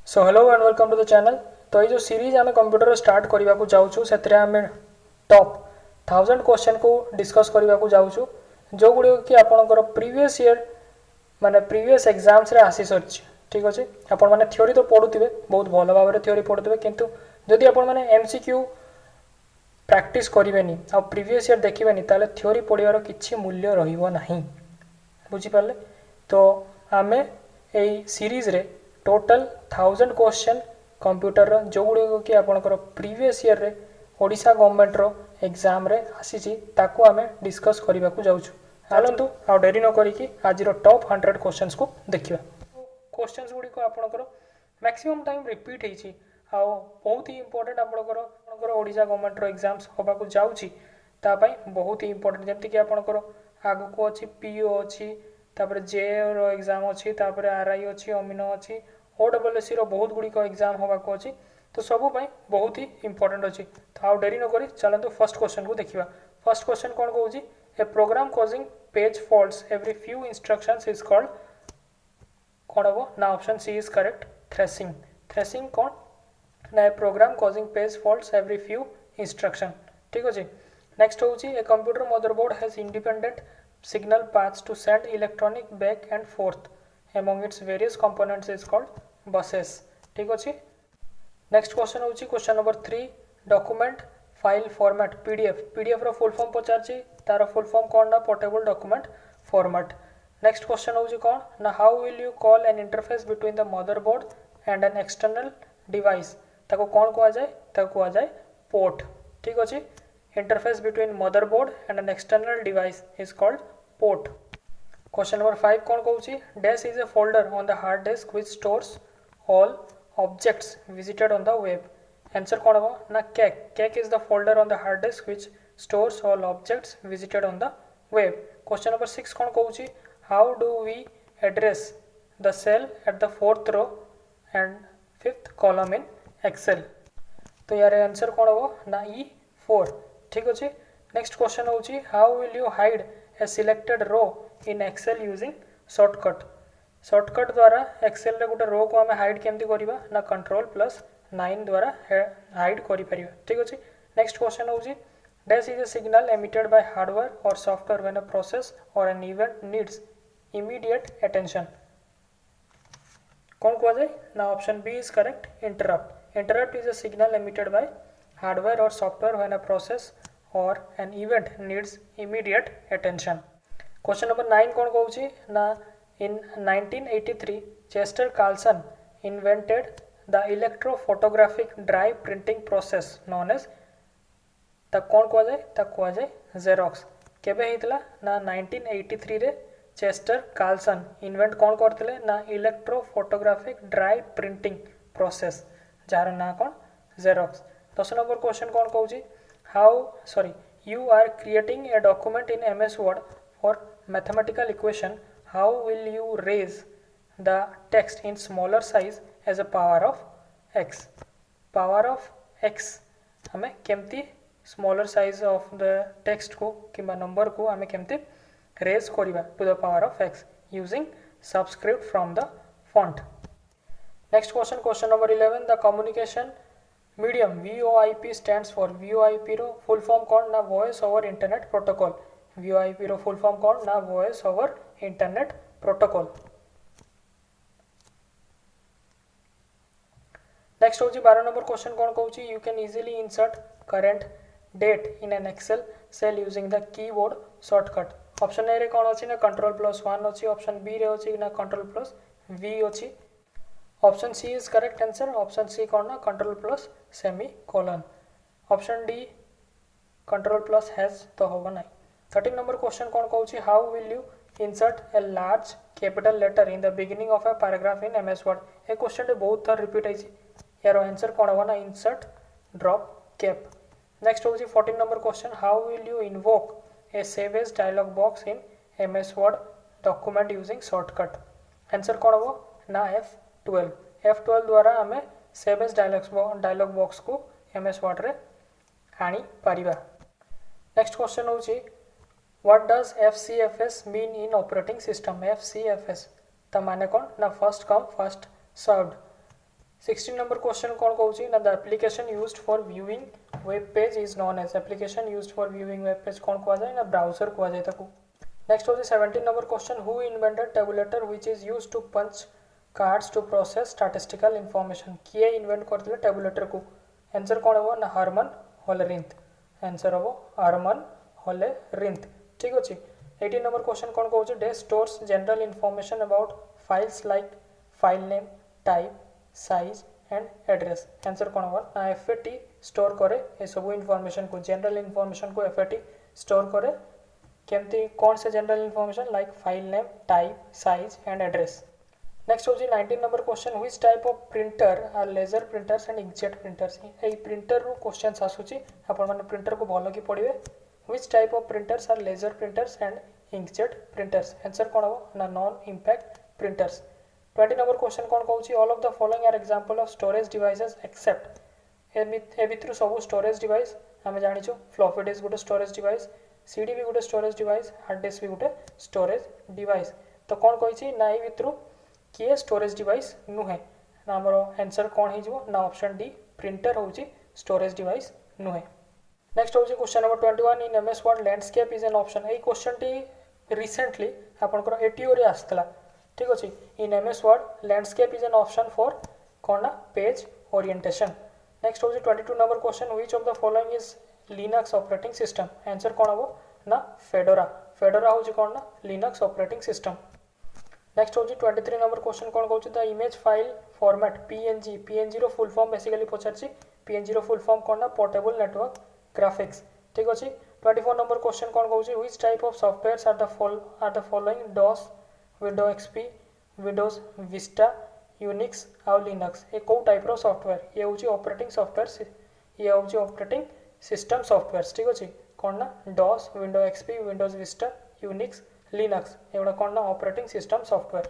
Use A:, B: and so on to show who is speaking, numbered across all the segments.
A: So hello and welcome to the channel. तो ये जो सीरीज आम कंप्यूटर स्टार्ट करने को जाऊँ से आम टॉप 1000 क्वेश्चन को डिस्कस करने को जाऊँ जो गुड़ कि आपंकर प्रीवियस ईयर माने प्रीवियस एग्जाम्स रे आसी सर। ठीक अच्छे आपण मैंने थ्योरी तो पढ़ुवे बहुत भल भाव में थ्योरी पढ़ुवे किंतु जदि आपण मैंने एमसीक्यू प्रैक्टिस करेंगे आ प्रीवियस ईयर देखिए ताले थ्योरी पढ़ार किसी मूल्य रही बुझीपारे। तो आम यही सीरीज रे टोटल 1000 क्वेश्चन कंप्यूटर जो गुड़ कि आपंकर प्रीवियस ईयर रे ओडिशा गवर्नमेंट रो एग्जाम रे आसी ताकू आम डिस्कस करने को जाऊँ। चलतु आ डेरी न करी आज टॉप 100 क्वेश्चंस को देखिए। क्वेश्चंस गुड़िक आपंकर मैक्सिमम टाइम रिपीट होती बहुत ही इंपोर्टेंट आपंकर ओडिशा गवर्नमेंट रो एग्जाम्स होगा जाऊँगी बहुत ही इंपोर्टेंट जमीक आपंकर आग को अच्छी पीओ अच्छी जे रो एग्जाम अच्छी आरआई अच्छी अमीनो अच्छी ओडब्ल्यूएससी रो बहुत गुड़िक एग्जाम होगा अच्छी तो सबूपाई बहुत ही इंपोर्टेंट अच्छी। तो आउ डेरी नक चलते फर्स्ट क्वेश्चन को देखा। फर्स्ट क्वेश्चन कौन कौन a program causing page faults every few instructions is called कौन हम ना option C is correct thrashing. Thrashing कौन ना a program causing page faults every few instruction. ठीक अच्छे। नेक्स्ट हूँ a computer motherboard has independent signal paths to send electronic back and forth among its various components is called buses। ठीक अच्छे। Next question हूँ question number 3 document file format PDF. PDF रो full form पचार तार full form कौन ना portable document format. Next question हूँ कौन ना how will you call an interface between the motherboard and an external device ताको कौन कह जाए पोर्ट। ठीक अच्छे। Interface between motherboard and an external device is called port. Question number 5 कौन कौन dash is A folder on the hard disk which stores all objects visited on the web. Answer कौन हम ना cache. Cache is the folder on the hard disk which stores all objects visited on the web. Question number 6 कौन कौन how do we address the cell at the 4th row and 5th column in excel. तो यार answer कौन हम ना E4। ठीक अच्छे। Next question हूँ how will you hide A selected row in excel using shortcut. Shortcut द्वारा excel रे गोटे रो को आम हाइड केमती करवा ना Ctrl+9 द्वारा हाइड कर। ठीक अच्छे। नेक्स्ट क्वेश्चन हूँ dash is a signal emitted by hardware or software when a process or an event needs immediate attention. कौन कह जाए ना option B is correct interrupt. Interrupt is a signal emitted by hardware or software when a process or an event needs immediate attention। Question number 9 कौन कहूँ ना in 1983 Chester Carlson invented the electrophotographic dry printing process known as कौन कह जाए xerox. केबे हेतला ना 1983 रे Chester Carlsen invent कौन करते ना इलेक्ट्रोफोटोग्राफिक ड्राई प्रिंटिंग प्रोसेस जार ना कौन जेरोक्स। 10 नंबर क्वेश्चन कौन कहूँ you are creating a document in MS word for mathematical equation how will you raise the text in smaller size as a power of x. Power of x हमें केमती smaller size of the text को कि नंबर को हमें केमती raise करवा to the power of x using subscript from the font. Next question question number 11 the communication medium VoIP stands for VoIP रो फुल फॉर्म कौन ना voice over internet protocol. VoIP रो फुल फॉर्म कौन ना voice over internet protocol. Next हूँ 12 number question कौन कहूँ you can easily insert current date in an excel cell using the keyboard shortcut. Option A रे कौन अच्छी ना Ctrl+1 अच्छी। ऑप्शन बी रे अच्छी ना Ctrl+V अच्छी। Option C is correct answer. Option C कौन ना Ctrl+सेमीकोलन। ऑप्शन डी Ctrl+हैज तो होगा नहीं। 13 नंबर क्वेश्चन कौन कहूँ how will you insert a large capital letter in the beginning of a paragraph in MS word. A question बहुत थर रिपीट है यार आंसर कौन होगा ना इंसर्ट ड्रॉप कैप। नेक्स्ट हूँ 14 number question how will you invoke a save as dialog box in MS word document using shortcut. Answer कौन हम ना F12 द्वारा आम सेव एज डायलॉग बॉक्स को MS वर्ड रे आनी पारिबा। नेक्स्ट क्वेश्चन हूँ what does FCFS mean in operating system. FCFS तो माने कौन ना first come first served. 16 number question कौन कहूची ना the application used for viewing web page is known as application used for viewing web page कौन कहा जाए ना browser कहा जाए ताकू। next होची 17 number question who invented tabulator which is used to punch cards to process statistical information किए invent करथिले tabulator को आंसर कौन हो ना हर्मन होलरिंथ आंसर हो हर्मन होलरिंथ ठीक अछि। 18 number question कौन कहूची डे stores general information about files like file name type size and address answer कौन होगा ना एफएटी स्टोर करे ये सब इनफॉरमेशन को जनरल इनफॉरमेशन को एफएटी स्टोर करे केमती कौन से general information like file name type size and address. Next होची 19 नंबर question which type of printer are laser printers and inkjet printers ए प्रिंटर रो क्वेश्चंस आसुची आपण माने प्रिंटर को भलो की पढिबे which type of printers are laser printers and inkjet printers answer कौन हो ना non impact printers. 20 number question कौन कहूची all of the following are example of storage devices except ए भितर सब storage device हमें जानिछु floppy disk गोटे storage device CD भी गोटे storage device hard disk भी गोटे storage device तो कौन कहिछि ना ए भितर किए storage device नुहे ना हमरो आंसर कौन हे जिवो ना ऑप्शन डी प्रिंटर होची storage device नुहे। नेक्स्ट होची question number 21 in MS Word landscape is an option A question T recently आपनकर एटीओ रे आस्तला ठीक अछि इन MS Word landscape is an option for कौन ना पेज ओरिएंटेशन। नेक्स्ट होची 22 number question which of the following is Linux operating system answer कौन हो ना फेडोरा फेडोरा होची कौन ना लिनक्स ऑपरेटिंग सिस्टम। नेक्स्ट होची 23 नंबर क्वेश्चन कौन कहूची the image file format PNG रो फुल फॉर्म बेसिकली पछारची पीएनजी रो फुल फॉर्म कौन ना पोर्टेबल नेटवर्क ग्राफिक्स ठीक अछि। 24 नंबर क्वेश्चन कौन कहूची which type of softwares are the following DOS Window XP Windows Vista Unix आउ लिनक्स ये को टाइप रो सॉफ्टवेयर ये होची ऑपरेटिंग सॉफ्टवेयर ये होची ऑपरेटिंग सिस्टम सॉफ्टवेयर ठीक अछि कोन ना DOS Window XP Windows Vista Unix Linux एवडा कोन ना operating system software.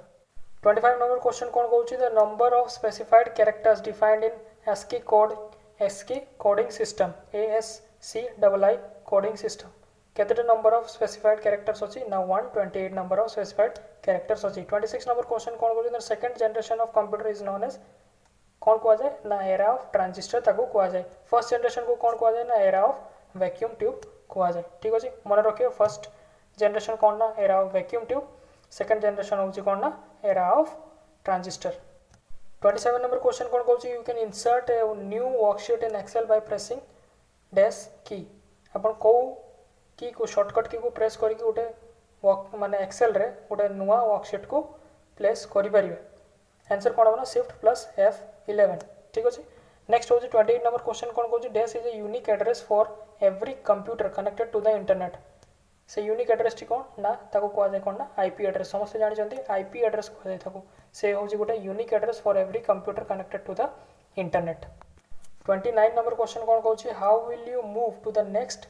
A: 25 number question कोन कहूची the number of specified characters defined in ASCII coding system ASCII coding system केते नंबर ऑफ स्पेसिफाइड कैरेक्टर्स अछि ना 128 नंबर ऑफ स्पेसिफाइड कैरेक्टर्स अछि। 26 number question कोन कहूची the second generation of computer is known as कौन कहा जाए ना एरा ऑफ ट्रांजिस्टर ताको कहा जाए फर्स्ट जनरेशन को कौन कहा जाए ना एरा ऑफ वैक्यूम ट्यूब कहा जाए ठीक अछि मन रखियो फर्स्ट जनरेशन कौन ना era of vacuum tube second generation होची कौन ना era of transistor. 27 number question कौन कहूची you can insert a new worksheet in Excel by pressing dash key अपन को की को शॉर्टकट की को प्रेस करके गोटे वर्क माने एक्सेल रे गोटे नुआ वर्कशीट को प्लेस करि परिबे आंसर कोन होना शिफ्ट प्लस F11 ठीक अछि। नेक्स्ट होची 28 नंबर क्वेश्चन कोन कहूची dash is a unique address for every computer connected to the internet से यूनिक एड्रेस टी कोन ना ताको कोआ जाय कोन ना आईपी एड्रेस समस्त जानि जंती आईपी एड्रेस कोआ जाय थाको से होची गोटे unique address for every computer connected to the internet. 29 number question कोन कहूची how will you move to the next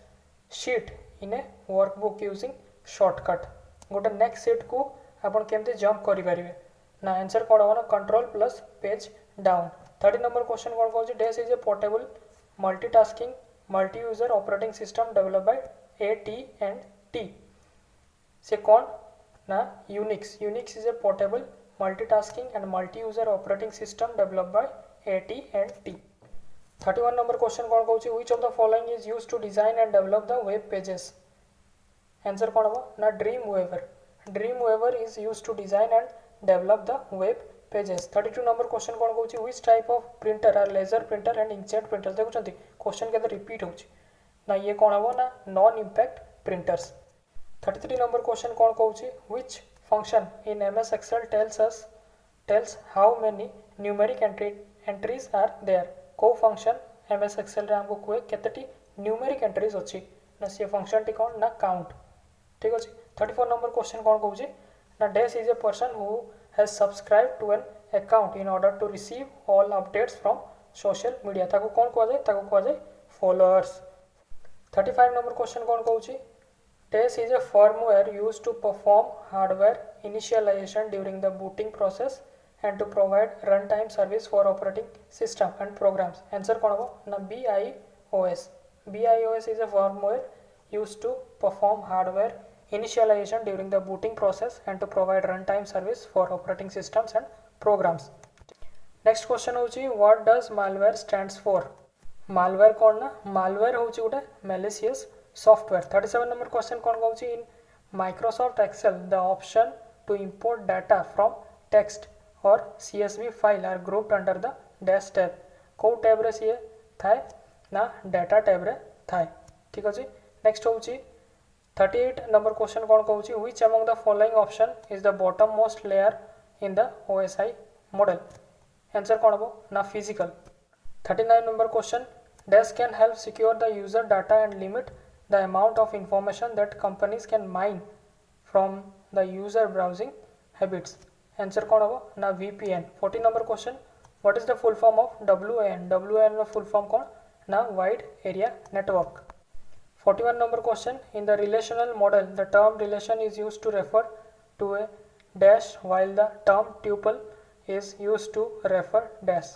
A: sheet in a workbook using shortcut गोटे नेक्स्ट शीट को आपण केमते जंप करि परिबे ना आंसर कोन होना control plus page down. 30 number question कोन कहूची dash is a portable multitasking multi user operating system developed by AT&T से कौन ना Unix is a portable multitasking and multi user operating system developed by AT&T। 31 number question कौन कहूची which of the following is used to design and develop the web pages answer कौन हो ना Dreamweaver is used to design and develop the web pages. 32 number question कौन कहूची which type of printer are laser printer and inkjet printer देखुछंती question केते repeat होची ना ये कौन हो ना non impact printers. 33 number question कौन कहूची which function in MS Excel tells how many numeric entries are there को फंक्शन MS Excel रे हमको कोए केतेटी न्यूमेरिक एंट्रीज अछि ना से फंक्शन टी कोन ना काउंट ठीक अछि। 34 नंबर क्वेश्चन कौन कहूची ना dash is a person who has subscribe to an account in order to receive all updates from social media ताको कौन कहा जाए फॉलोअर्स। 35 नंबर क्वेश्चन कौन कहूची dash is a firmware used to perform hardware initialisation during the booting process and to provide runtime service for operating system and programs answer कौन हो ना BIOS is a firmware used to perform hardware initialization during the booting process and to provide runtime service for operating systems and programs। Next question होची what does malware stands for malware कौन ना malware होची गोटे malicious software 37 number question कौन कहूची in Microsoft Excel the option to import data from text और CSV file are grouped under the dash tab को tab रे सी थाए ना डाटा टैब रे थाए ठीक अछि नेक्स्ट होची 38 नंबर क्वेश्चन कौन कहूची which among the following option is the bottom most layer in the OSI model answer कौन हो ना physical 39 number question dash can help secure the user data and limit the amount of information that companies can mine from the user browsing habits answer कौन हो ना VPN 40 number question what is the full form of WAN WAN का full form कौन ना wide area network 41 number question in the relational model the term relation is used to refer to a dash while the term tuple is used to refer dash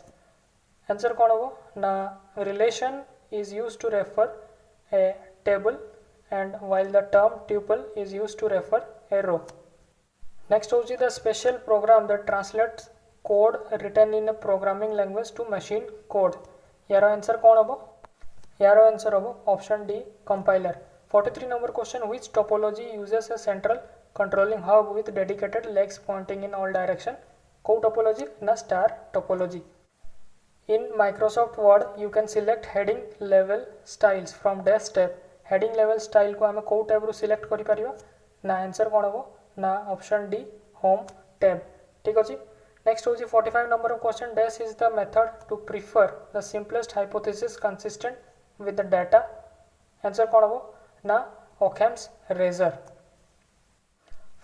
A: answer कौन हो ना relation is use to refer a table and while the term tuple is use to refer a row next होची the special program that translates code written in a programming language to machine code यार answer कौन हो यार answer हो option D compiler 43 number question which topology uses a central controlling hub with dedicated legs pointing in all direction को topology ना star topology In Microsoft Word, you can select heading level styles from dash tab. Heading level style को हमें को tab रू select करि परिबा ना answer कोन हो ना ऑप्शन डी होम टैब ठीक अछि नेक्स्ट होची 45 number of question dash is the method to prefer the simplest hypothesis consistent with the data आंसर कोन हो ना Occam's razor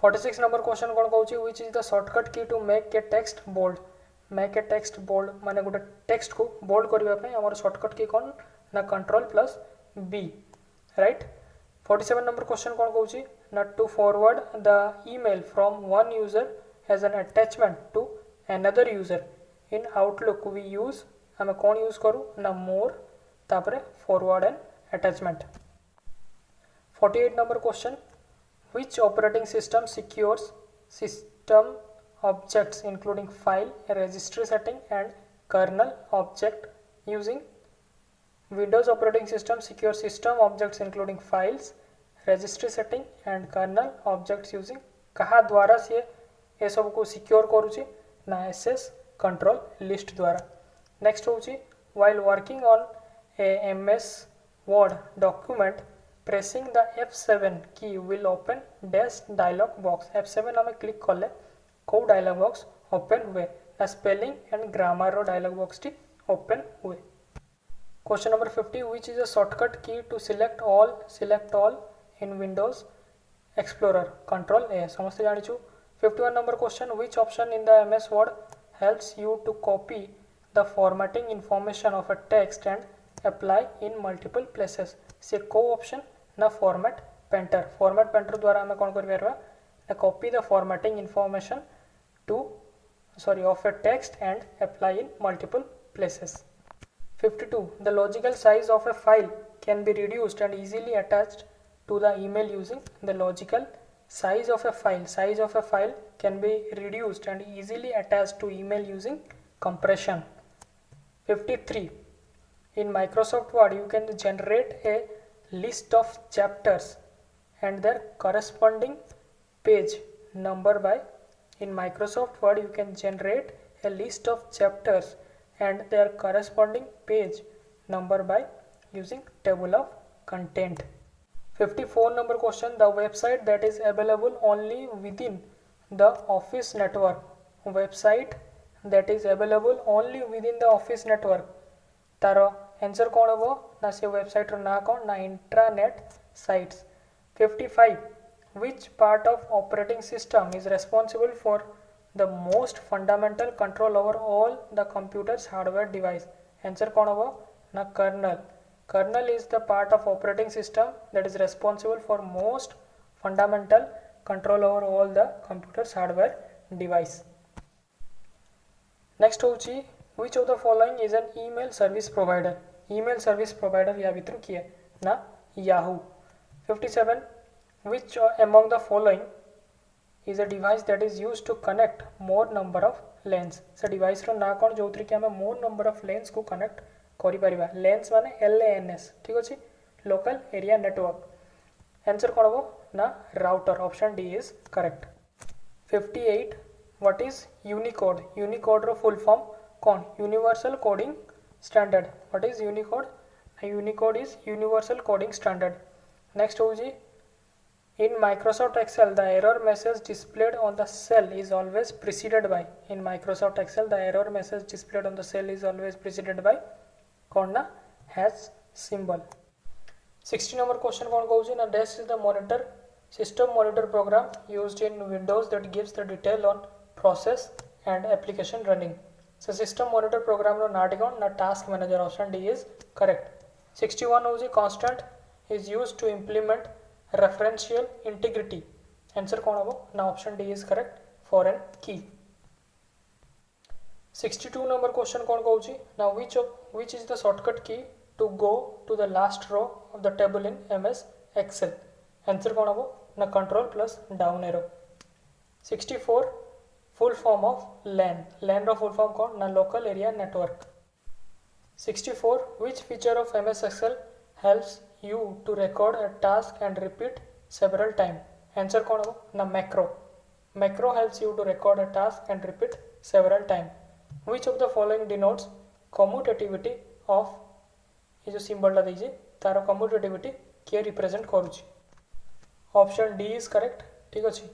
A: 46 नंबर क्वेश्चन कोन कहूची which is the shortcut key to make a text bold make a text bold माने गोटे text को bold करबा पे हमर शॉर्टकट की कोन ना control plus B right 47 number question कोन कहूची ना to forward the email from one user as an attachment to another user in Outlook we use हमें कोन यूज करू ना मोर तापरे forward and attachment 48 number question which operating system secures system objects including file, registry setting and kernel object using Windows operating system secure system objects including files, registry setting and kernel objects using कहा द्वारा से ये सब को secure करूची ना SS control list द्वारा next होची while working on a MS Word document pressing the F7 key will open dash dialog box F7 हमें क्लिक कर ले को डायलॉग बॉक्स ओपन हुए ना स्पेलिंग एंड ग्रामर रो डायलॉग बॉक्स टी ओपन हुए question number 50 which is a shortcut key to select all in Windows Explorer control A समस्त जानि छु 51 number question which option in the MS Word helps you to copy the formatting information of a text and apply in multiple places से को option ना format painter द्वारा हमें कोन कर परबा copy the formatting information of a text and apply in multiple places 52 the logical size of a file can be reduced and easily attached to the email using the logical size of a file can be reduced and easily attached to email using compression 53 in Microsoft Word you can generate a list of chapters and their corresponding page number by in Microsoft Word you can generate a list of chapters and their corresponding page number by using table of content 54 number question the website that is available only within the office network taro answer कौन हो ना से website रो ना कौन ना intranet sites 55 which part of operating system is responsible for the most fundamental control over all the computer's hardware device answer कौन हो ना kernel is the part of operating system that is responsible for most fundamental control over all the computer's hardware device next होची which of the following is an email service provider या भितर किए ना Yahoo 57 which among the following is a device that is used to connect more number of lens से device रो ना कौन जो कि आम मोर नंबर ऑफ लेंस को कनेक्ट करिपरिबा लेंस माने LANS ठीक अच्छे लोकल एरिया नेटवर्क आंसर कौन हम ना router option D is correct 58 what is Unicode Unicode रो फुल फॉर्म कौन universal coding standard what is Unicode is universal coding standard next हो जी in Microsoft Excel the error message displayed on the cell is always preceded by in Microsoft Excel the error message displayed on the cell is always preceded by कौन ना hash symbol 60 number question कौन कहूँ ना dash is the monitor system monitor program used in Windows that gives the detail on process and application running so system monitor program रो नाटी कौन ना task manager option D is correct 61 हो constant is used to implement referential integrity answer कौन हम ना option D is correct foreign key 62 number question कौन कहूँ ना which is the shortcut key to go to the last row of the table in MS Excel answer कौन हम ना control plus down arrow 64 full form of LAN row full form कौन ना local area network 64 which feature of MS Excel helps you to record a task and repeat several times answer कौन हो ना macro helps you to record a task and repeat several times which of the following denotes commutativity of ये जो symbol ला दीजिए तार commutativity किए represent करूची option D is correct ठीक अच्छी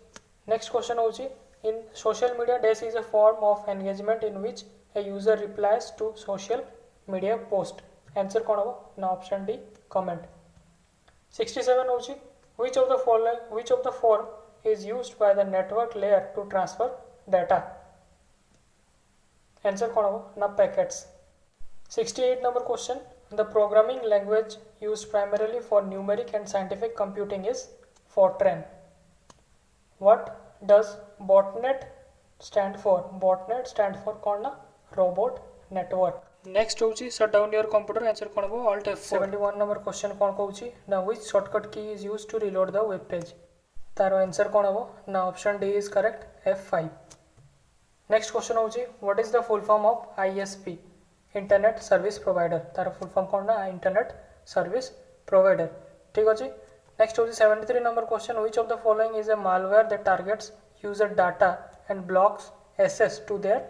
A: next question होची in social media dash is a form of engagement in which a user replies to social media post answer कौन हो ना option D comment 67 होची which of the form is used by the network layer to transfer data answer कौन हो ना packets 68 number question the programming language used primarily for numeric and scientific computing is Fortran what does botnet stand for कौन ना robot network next होची shut down your computer answer कौन हो alt F4 71 number question कौन कहूची ना which shortcut key is used to reload the web page तार answer कौन हो ना option D is correct F5 next question होची what is the full form of ISP internet service provider तार full form कौन ना इंटरनेट सर्विस प्रोवाइडर ठीक अछि नेक्स्ट होची 73 number question which of the following is a malware that targets user data and blocks access to their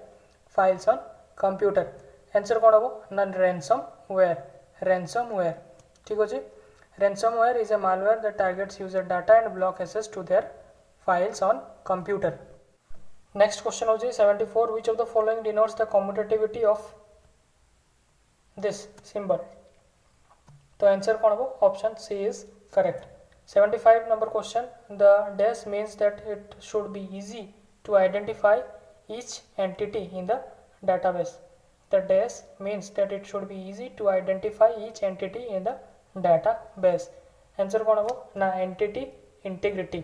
A: files on computer answer कौन हम ना ransomware ठीक अच्छे ransomware is a malware that targets user data and block access to their files on computer next question होची 74 which of the following denotes the commutativity of this symbol तो answer कौन हम option C is correct 75 number question the dash means that it should be easy to identify each entity in the database the dash means that it should be easy to identify each entity in the database answer कौन हो ना entity integrity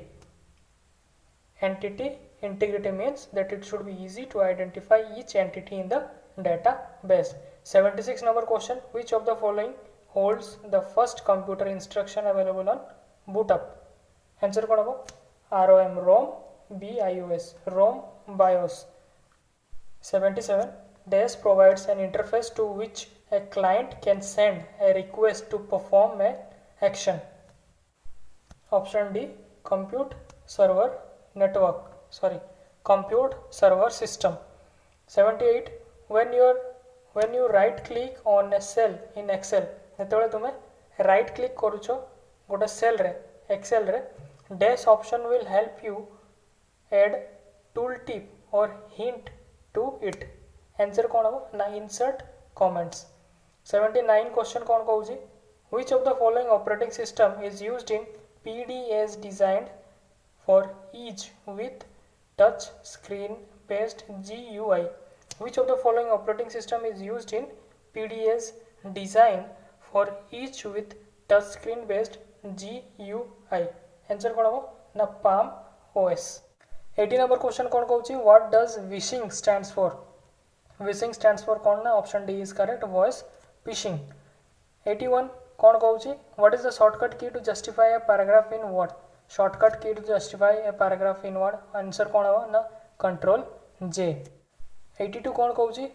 A: means that it should be easy to identify each entity in the database 76 number question which of the following holds the first computer instruction available on boot up answer कौन हो ROM BIOS 77 dash provides an interface to which a client can send a request to perform an action option D compute server system 78 when you right click on a cell in Excel जेतेबेले तुमे right click करूछो गोटे cell रे Excel रे dash option will help you add tool tip or hint to it answer कौन हम ना insert comments 79 question कौन कहूँ which of the following operating system is used in PDS designed for ease with touch screen based GUI which of the following operating system is used in PDS design for ease with touch screen based GUI answer कौन हम ना Palm OS 80 number question कौन कहूँ what does vishing stands for Vishing stands for कौन ना option D is correct voice phishing 81 कौन कहूँ what is the shortcut key to justify a paragraph in word shortcut key to justify a paragraph in word answer कौन हो ना control J 82 कौन कहूँ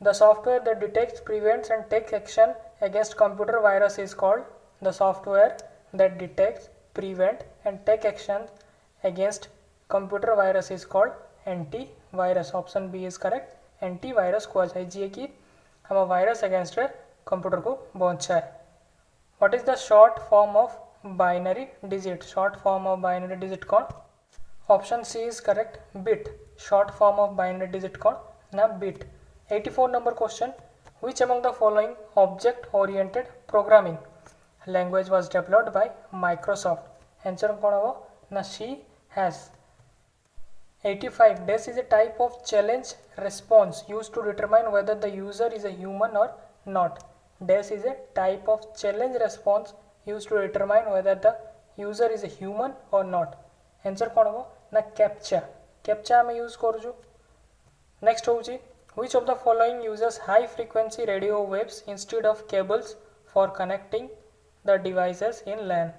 A: the software that detects prevents and takes action against computer virus is called the software that detects prevent and take action against computer virus is called anti virus option B is correct anti virus कहुए जी कि हम virus against computer को बचाए what is the short form of binary digit short form of binary digit कौन option C is correct bit short form of binary digit कौन ना bit 84 number question which among the following object oriented programming language was developed by Microsoft answer कौन हो ना C has 85 dash is a type of challenge response used to determine whether the user is a human or not dash is a type of challenge response used to determine whether the user is a human or not answer कौन हो ना captcha captcha आम use करूँ next होउची which of the following uses high frequency radio waves instead of cables for connecting the devices in LAN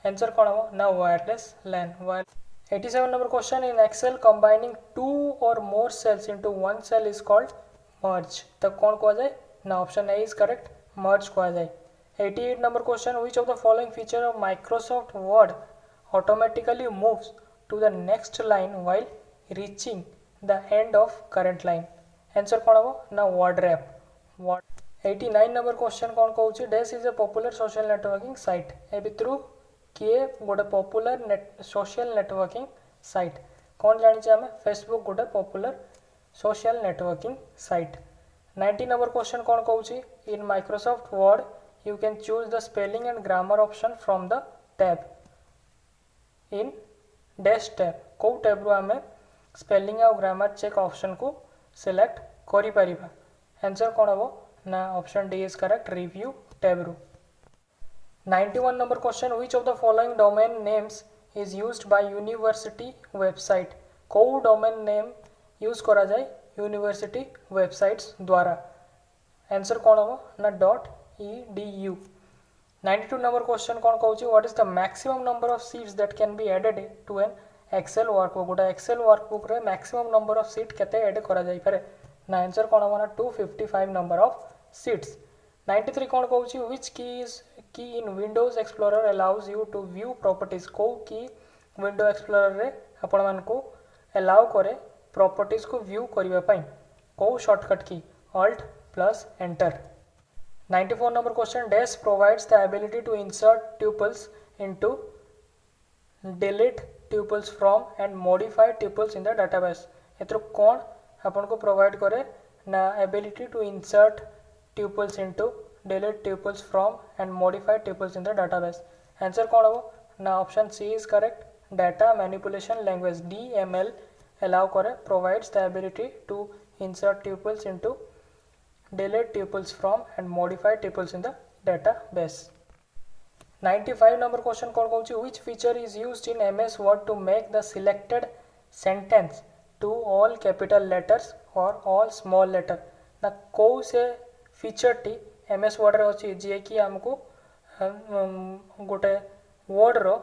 A: answer कौन हो ना wireless LAN 87 number question in Excel combining two or more cells into one cell is called merge तो कौन कहा जाए ना option A is correct merge कहा जाए 88 number question which of the following feature of Microsoft Word automatically moves to the next line while reaching the end of current line answer कौन हो ना word wrap 89 number question कौन कहूँ dash is a popular social networking site ए भितर किए गोटे popular social networking site कौन जानी आम फेसबुक गोटे popular social networking site 90 number question कौन कहूँ in Microsoft word you can choose the spelling and grammar option from the tab in dash tab कौ टैब रु आम स्पेलिंग और ग्रामर चेक ऑप्शन को सिलेक्ट करि परिबा आंसर कौन हम ना option D is correct review tab रु 91 number question which of the following domain names is used by university website को domain name यूज करा जाए यूनिवर्सिटी वेबसाइट्स द्वारा आंसर कौन हम ना .edu 92 number question कौन कहूँ what is the maximum number of sheets that can be added to an excel workbook गोटा excel workbook रे maximum number of sheet केते ऐड करा जाई पारे ना आंसर कौन हम ना 255 number of sheets 93 कौन कहूँ which key in Windows Explorer allows you to view properties को की Windows Explorer रे आपण मान को allow करे properties को view करिवा पई को shortcut की Alt plus Enter 94 number question dash provides the ability to insert tuples into delete tuples from and modify tuples in the database एतरो कौन आपण को प्रोवाइड करे ना ability to insert tuples into delete tuples from and modify tuples in the database answer कौन हो ना option C is correct data manipulation language DML allow करे provides the ability to insert tuples into delete tuples from and modify tuples in the database 95 number question कौन कहूँ which feature is used in MS Word to make the selected sentence to all capital letters or all small letter ना कौ से feature T MS word रे अछि जे कि हमको गोटे वर्ड रो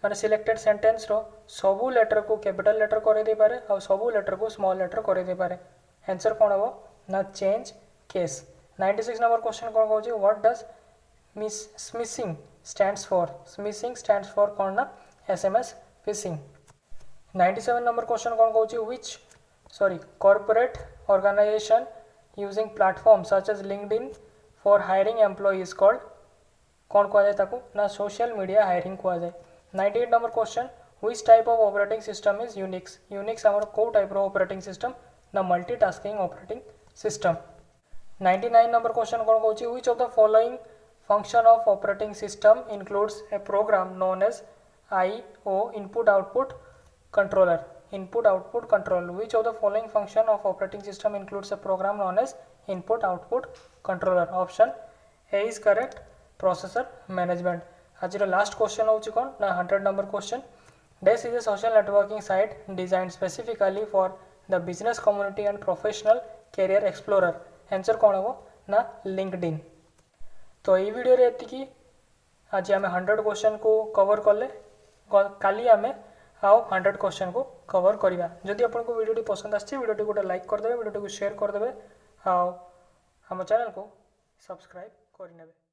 A: माने सिलेक्टेड सेंटेंस रो सबू लेटर को कैपिटल लेटर करे दे पारे और सबू लेटर को स्मॉल लेटर करे दे पारे आंसर कोन हो ना चेंज केस 96 नंबर क्वेश्चन कोन कहू छी what does smishing stands for कोन ना SMS फिशिंग 97 नंबर क्वेश्चन कोन कहू छी which corporate organisation using platforms such as LinkedIn for hiring employees called कौन कहा जाए ताको ना सोशल मीडिया हायरिंग कहा जाए 98 number question which type of operating system is Unix हमर को टाइप रो ऑपरेटिंग सिस्टम ना multitasking operating system 99 number question कौन कहूँ which of the following function of operating system includes a program known as IO input output controller which of the following function of operating system includes a program known as input output controller option A is correct processor management आज last question होची कोन ना 100 number question dash is a social networking site designed specifically for the business community and professional career explorer answer कोन हो ना LinkedIn तो ये video रे एति की आज आमे 100 क्वेश्चन को कवर करले काली आमे आउ 100 क्वेश्चन को कवर करवा। जदि आपको वीडियो पसंद आछि वीडियो गोटे लाइक करदे, वीडियो को शेयर करदे, आउ हम चैनल को सब्सक्राइब करनेबे।